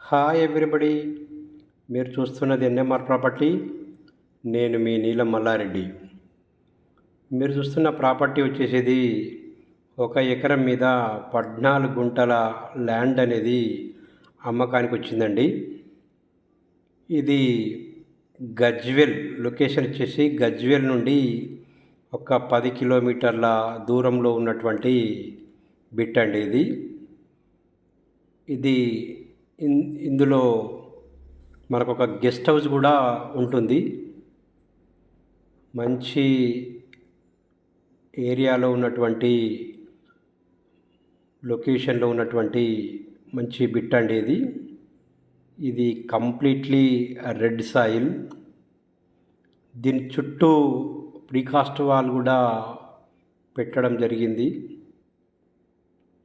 Hi everybody, మీరు చూస్తున్నది NMR property. నేను మీ నీలం మల్లారెడ్డి. మీరు చూస్తున్న ప్రాపర్టీ వచ్చేసేది 1 ఎకరం మీద 14 గుంటల ల్యాండ్ అనేది అమ్మకానికి వచ్చిందండి. ఇది గజ్వేల్ లొకేషన్ వచ్చేసి గజ్వేల్ నుండి ఒక 10 కిలోమీటర్ల దూరంలో ఉన్నటువంటి బిట్ అండి. ఇది ఇందులో మనకు ఒక గెస్ట్ హౌస్ కూడా ఉంటుంది. మంచి ఏరియాలో ఉన్నటువంటి లొకేషన్లో ఉన్నటువంటి మంచి బిట్ అండి. ఇది కంప్లీట్లీ రెడ్ సాయిల్. దీని చుట్టూ ప్రీకాస్ట్ వాల్ కూడా పెట్టడం జరిగింది.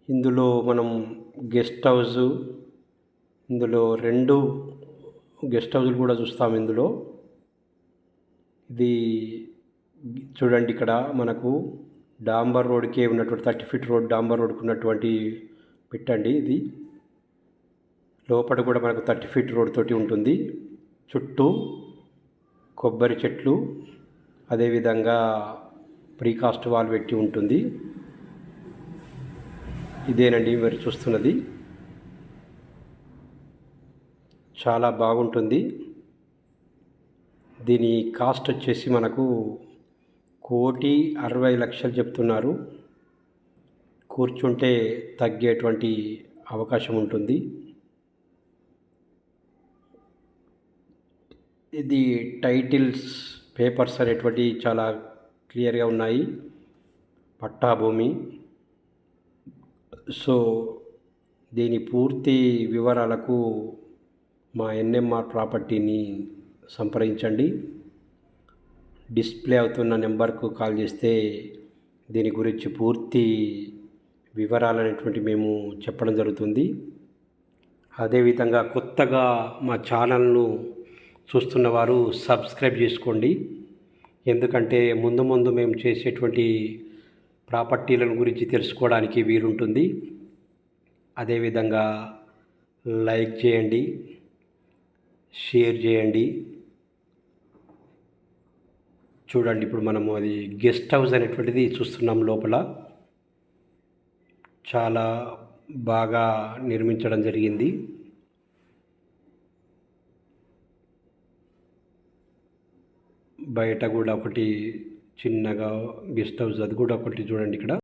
ఇందులో మనం గెస్ట్ హౌస్, ఇందులో 2 గెస్ట్ హౌస్లు కూడా చూస్తాం. ఇది చూడండి, ఇక్కడ మనకు డాంబర్ రోడ్కే ఉన్నటువంటి 30 ఫీట్ రోడ్, డాంబర్ రోడ్కి ఉన్నటువంటి పెట్టండి. ఇది లోపల కూడా మనకు 30 ఫీట్ రోడ్ తోటి ఉంటుంది. చుట్టూ కొబ్బరి చెట్లు, అదేవిధంగా ప్రీకాస్ట్ వాల్ పెట్టి ఉంటుంది. ఇదేనండి మీరు చూస్తున్నది. చాలా బాగుంటుంది. దీని కాస్ట్ వచ్చేసి మనకు 1,60,00,000 చెప్తున్నారు. కూర్చుంటే తగ్గేటువంటి అవకాశం ఉంటుంది. ఇది టైటిల్స్, పేపర్స్ అనేటువంటి చాలా క్లియర్గా ఉన్నాయి. పట్టా భూమి. సో దీని పూర్తి వివరాలకు మా ఎన్ఎంఆర్ ప్రాపర్టీని సంప్రదించండి. డిస్ప్లే అవుతున్న నెంబర్కు కాల్ చేస్తే దీని గురించి పూర్తి వివరాలు అనేటువంటి మేము చెప్పడం జరుగుతుంది. అదేవిధంగా కొత్తగా మా ఛానల్ను చూస్తున్న వారు సబ్స్క్రైబ్ చేసుకోండి. ఎందుకంటే ముందు ముందు మేము చేసేటువంటి ప్రాపర్టీలను గురించి తెలుసుకోవడానికి వీలుంటుంది. అదేవిధంగా లైక్ చేయండి, షేర్ చేయండి. చూడండి, ఇప్పుడు మనము అది గెస్ట్ హౌస్ అనేటువంటిది చూస్తున్నాం. లోపల చాలా బాగా నిర్మించడం జరిగింది. బయట కూడా ఒకటి చిన్నగా గెస్ట్ హౌస్, అది కూడా ఒకటి చూడండి ఇక్కడ.